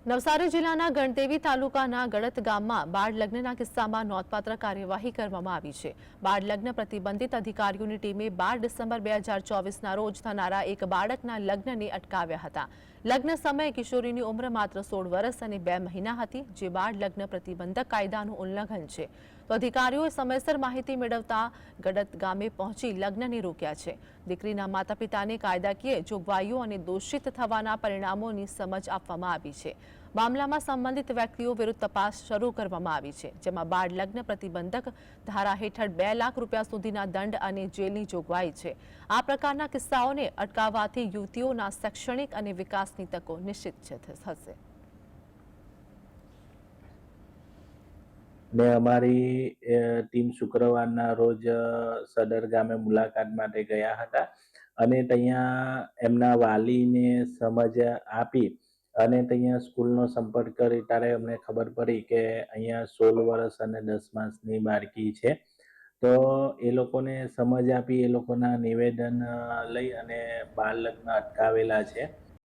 નવસારી જિલ્લાના ગણદેવી તાલુકાના ગળત ગામમાં બાળ લગ્નના કિસ્સામાં નોંધપાત્ર કાર્યવાહી કરવામાં આવી છે। બાળ લગ્ન પ્રતિબંધિત અધિકારીઓની ટીમે 12 ડિસેમ્બર 2024ના રોજ થનારા એક બાળકના લગ્નને અટકાવ્યા હતા। લગ્ન સમયે કિશોરીની ઉંમર માત્ર 16 વર્ષ અને 2 મહિના હતી, જે બાળ લગ્ન પ્રતિબંધક કાયદાનું ઉલ્લંઘન છે। તો અધિકારીઓએ સમયસર માહિતી મેળવતા ગળત ગામે પહોંચી લગ્નને રોક્યા છે। દીકરીના માતા પિતાને કાયદાકીય જોગવાઈઓ અને દોષિત થવાના પરિણામોની સમજ આપવામાં આવી છે। મામલામાં સંબંધિત વ્યક્તિઓ વિરુદ્ધ તપાસ શરૂ કરવામાં આવી છે, જેમાં બાળ લગ્ન પ્રતિબંધક ધારા હેઠળ 2 લાખ રૂપિયા સુધીના દંડ અને જેલની જોગવાઈ છે। આ પ્રકારના કિસ્સાઓને અટકાવવાથી યુવતીઓના શૈક્ષણિક અને વિકાસની તકો નિશ્ચિત થશે। ને અમારી ટીમ શુક્રવારના રોજ સદર ગામે મુલાકાત માટે ગયા હતા અને ત્યાં એમના વાલીને સમજ આપી અને ત્યાં સ્કૂલનો સંપર્ક કરી ત્યારે અમને ખબર પડી કે અહીંયા 16 વર્ષ અને 10 માસની બાળકી છે। તો એ લોકોને સમજ આપી, એ લોકોના નિવેદન લઈ અને બાળ લગ્ન અટકાવેલા છે।